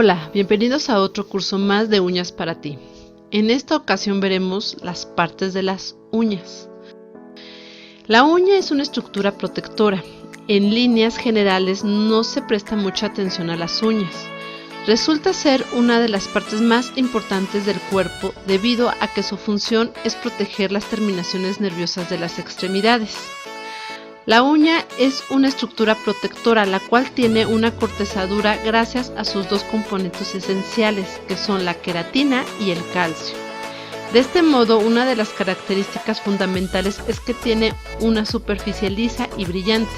Hola, bienvenidos a otro curso más de uñas para ti. En esta ocasión veremos las partes de las uñas. La uña es una estructura protectora. En líneas generales no se presta mucha atención a las uñas. Resulta ser una de las partes más importantes del cuerpo debido a que su función es proteger las terminaciones nerviosas de las extremidades. La uña es una estructura protectora, la cual tiene una corteza dura gracias a sus dos componentes esenciales, que son la queratina y el calcio. De este modo, una de las características fundamentales es que tiene una superficie lisa y brillante.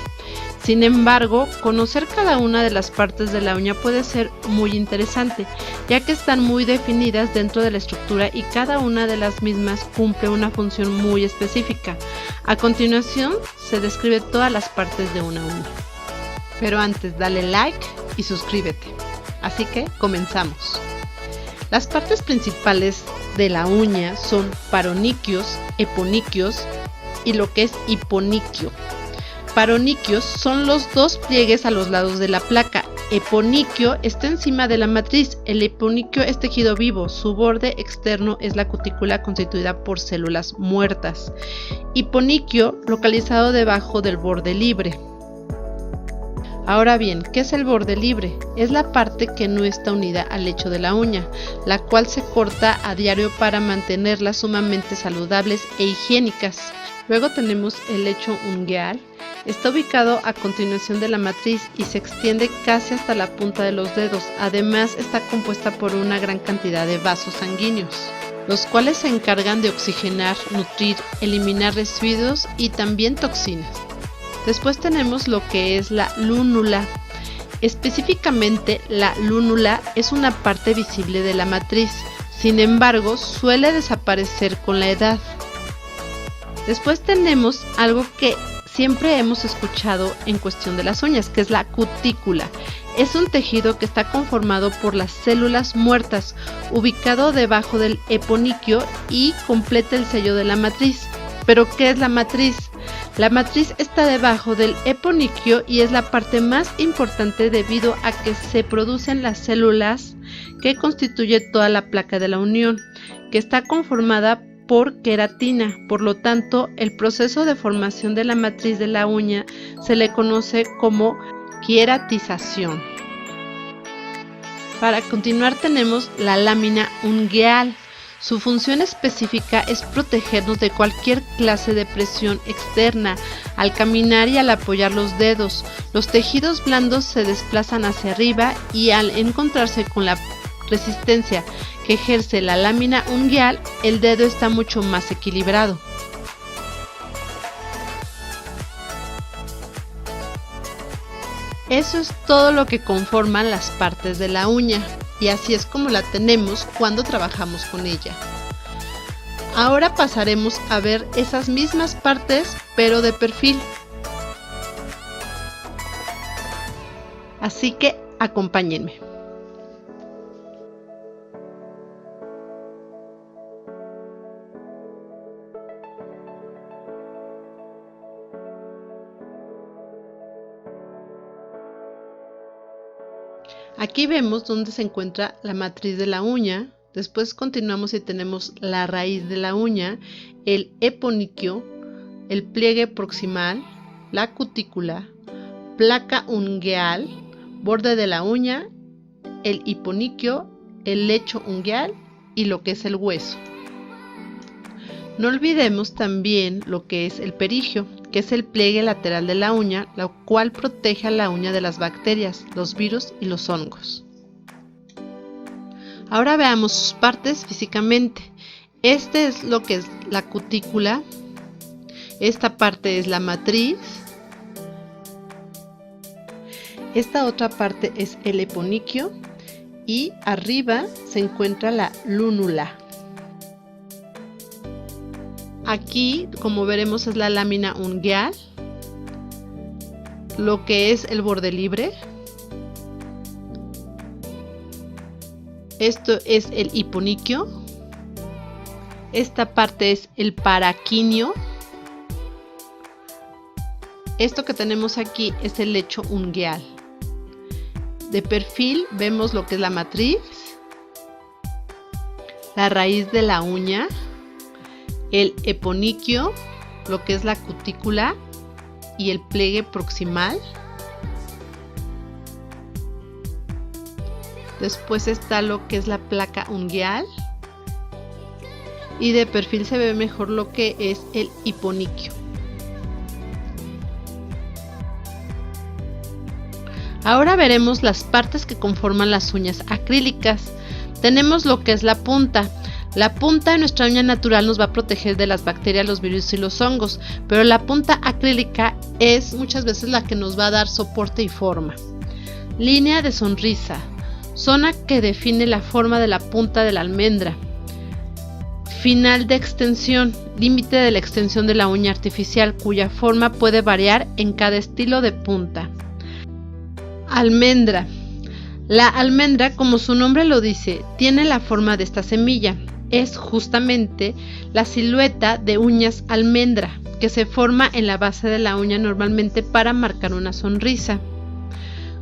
Sin embargo, conocer cada una de las partes de la uña puede ser muy interesante, ya que están muy definidas dentro de la estructura y cada una de las mismas cumple una función muy específica. A continuación, se describe todas las partes de una uña. Pero antes, dale like y suscríbete. Así que comenzamos. Las partes principales de la uña son paroniquios, eponiquios y lo que es hiponiquio. Paroniquios son los dos pliegues a los lados de la placa. Eponiquio está encima de la matriz. El eponiquio es tejido vivo. Su borde externo es la cutícula constituida por células muertas. Hiponiquio localizado debajo del borde libre. Ahora bien, ¿qué es el borde libre? Es la parte que no está unida al lecho de la uña, la cual se corta a diario para mantenerlas sumamente saludables e higiénicas. Luego tenemos el lecho ungueal. Está ubicado a continuación de la matriz y se extiende casi hasta la punta de los dedos. Además, está compuesta por una gran cantidad de vasos sanguíneos, los cuales se encargan de oxigenar, nutrir, eliminar residuos y también toxinas. Después tenemos lo que es la lúnula. Específicamente, la lúnula es una parte visible de la matriz. Sin embargo, suele desaparecer con la edad. Después tenemos algo que siempre hemos escuchado en cuestión de las uñas, que es la cutícula. Es un tejido que está conformado por las células muertas, ubicado debajo del eponiquio y completa el sello de la matriz. ¿Pero qué es la matriz? La matriz está debajo del eponiquio y es la parte más importante debido a que se producen las células que constituye toda la placa de la unión, que está conformada por queratina. Por lo tanto, el proceso de formación de la matriz de la uña se le conoce como queratización. Para continuar tenemos la lámina ungueal. Su función específica es protegernos de cualquier clase de presión externa. Al caminar y al apoyar los dedos, los tejidos blandos se desplazan hacia arriba y al encontrarse con la resistencia que ejerce la lámina ungueal, el dedo está mucho más equilibrado. Eso es todo lo que conforman las partes de la uña, y así es como la tenemos cuando trabajamos con ella. Ahora pasaremos a ver esas mismas partes, pero de perfil. Así que acompáñenme. Aquí vemos dónde se encuentra la matriz de la uña. Después continuamos y tenemos la raíz de la uña, el eponiquio, el pliegue proximal, la cutícula, placa ungueal, borde de la uña, el hiponiquio, el lecho ungueal y lo que es el hueso. No olvidemos también lo que es el perigio, que es el pliegue lateral de la uña, lo cual protege a la uña de las bacterias, los virus y los hongos. Ahora veamos sus partes físicamente. Este es lo que es la cutícula. Esta parte es la matriz. Esta otra parte es el eponiquio. Y arriba se encuentra la lúnula. Aquí, como veremos, es la lámina ungueal, lo que es el borde libre. Esto es el hiponiquio. Esta parte es el paraquinio. Esto que tenemos aquí es el lecho ungueal. De perfil vemos lo que es la matriz, la raíz de la uña, el eponiquio, lo que es la cutícula y el pliegue proximal. Después está lo que es la placa unguial y de perfil se ve mejor lo que es el hiponiquio. Ahora veremos las partes que conforman las uñas acrílicas. Tenemos lo que es la punta. La punta de nuestra uña natural nos va a proteger de las bacterias, los virus y los hongos, pero la punta acrílica es muchas veces la que nos va a dar soporte y forma. Línea de sonrisa, zona que define la forma de la punta de la almendra. Final de extensión, límite de la extensión de la uña artificial, cuya forma puede variar en cada estilo de punta. Almendra. La almendra, como su nombre lo dice, tiene la forma de esta semilla. Es justamente la silueta de uñas almendra que se forma en la base de la uña normalmente para marcar una sonrisa.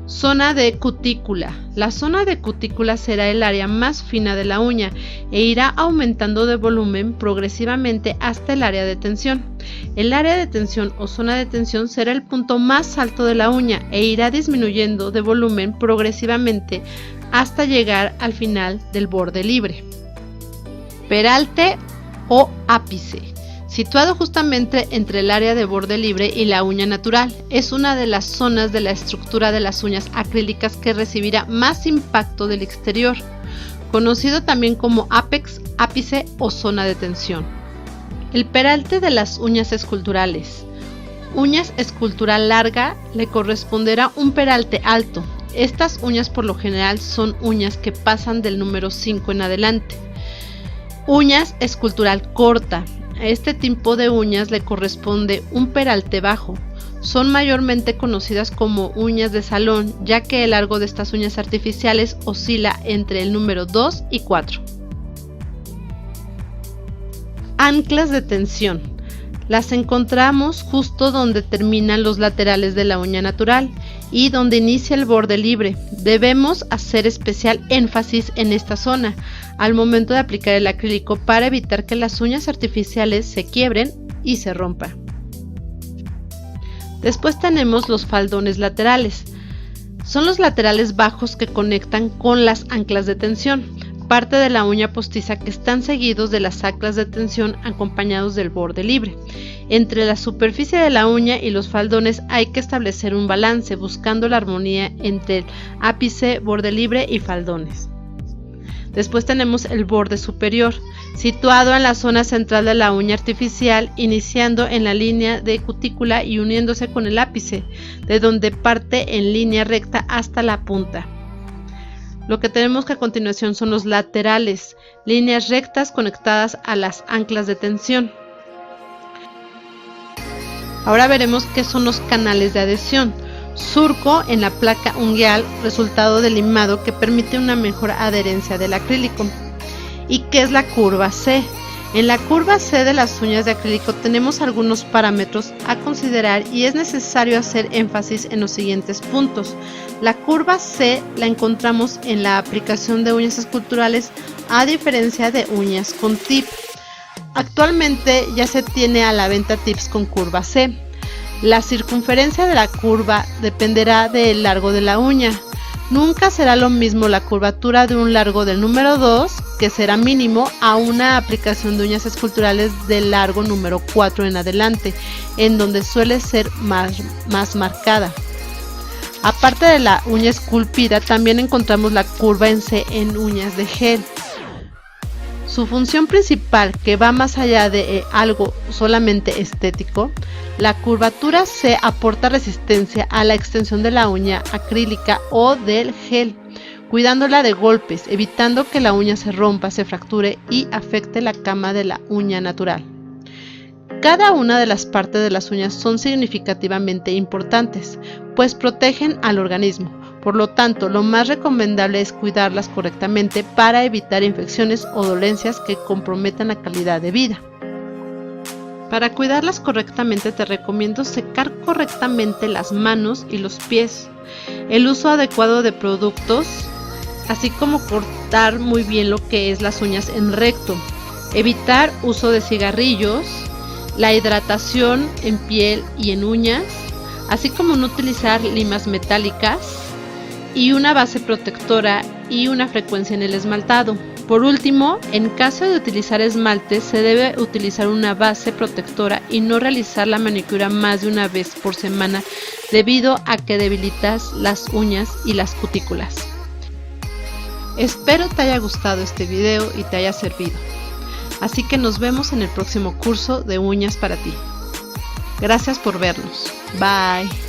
Zona de cutícula. La zona de cutícula será el área más fina de la uña e irá aumentando de volumen progresivamente hasta el área de tensión. El área de tensión o zona de tensión será el punto más alto de la uña e irá disminuyendo de volumen progresivamente hasta llegar al final del borde libre. Peralte o ápice. Situado justamente entre el área de borde libre y la uña natural, es una de las zonas de la estructura de las uñas acrílicas que recibirá más impacto del exterior, conocido también como ápex, ápice o zona de tensión. El peralte de las uñas esculturales. Uñas escultural larga le corresponderá un peralte alto. Estas uñas por lo general son uñas que pasan del número 5 en adelante. Uñas escultural corta. A este tipo de uñas le corresponde un peralte bajo. Son mayormente conocidas como uñas de salón, ya que el largo de estas uñas artificiales oscila entre el número 2 y 4. Anclas de tensión. Las encontramos justo donde terminan los laterales de la uña natural y donde inicia el borde libre. Debemos hacer especial énfasis en esta zona al momento de aplicar el acrílico para evitar que las uñas artificiales se quiebren y se rompan. Después tenemos los faldones laterales. Son los laterales bajos que conectan con las anclas de tensión, parte de la uña postiza que están seguidos de las anclas de tensión acompañados del borde libre. Entre la superficie de la uña y los faldones hay que establecer un balance buscando la armonía entre el ápice, borde libre y faldones. Después tenemos el borde superior, situado en la zona central de la uña artificial, iniciando en la línea de cutícula y uniéndose con el ápice, de donde parte en línea recta hasta la punta. Lo que tenemos que a continuación son los laterales, líneas rectas conectadas a las anclas de tensión. Ahora veremos qué son los canales de adhesión. Surco en la placa unguial, resultado del limado que permite una mejor adherencia del acrílico. ¿Y qué es la curva C? En la curva C de las uñas de acrílico tenemos algunos parámetros a considerar y es necesario hacer énfasis en los siguientes puntos. La curva C la encontramos en la aplicación de uñas esculturales a diferencia de uñas con tip. Actualmente ya se tiene a la venta tips con curva C. La circunferencia de la curva dependerá del largo de la uña. Nunca será lo mismo la curvatura de un largo del número 2, que será mínimo, a una aplicación de uñas esculturales del largo número 4 en adelante, en donde suele ser más marcada. Aparte de la uña esculpida, también encontramos la curva en C en uñas de gel. Su función principal, que va más allá de algo solamente estético, la curvatura C aporta resistencia a la extensión de la uña acrílica o del gel, cuidándola de golpes, evitando que la uña se rompa, se fracture y afecte la cama de la uña natural. Cada una de las partes de las uñas son significativamente importantes, pues protegen al organismo. Por lo tanto, lo más recomendable es cuidarlas correctamente para evitar infecciones o dolencias que comprometan la calidad de vida. Para cuidarlas correctamente te recomiendo secar correctamente las manos y los pies, el uso adecuado de productos, así como cortar muy bien lo que es las uñas en recto, evitar uso de cigarrillos, la hidratación en piel y en uñas, así como no utilizar limas metálicas y una base protectora y una frecuencia en el esmaltado. Por último, en caso de utilizar esmalte, se debe utilizar una base protectora y no realizar la manicura más de una vez por semana debido a que debilitas las uñas y las cutículas. Espero te haya gustado este video y te haya servido. Así que nos vemos en el próximo curso de uñas para ti. Gracias por vernos. Bye.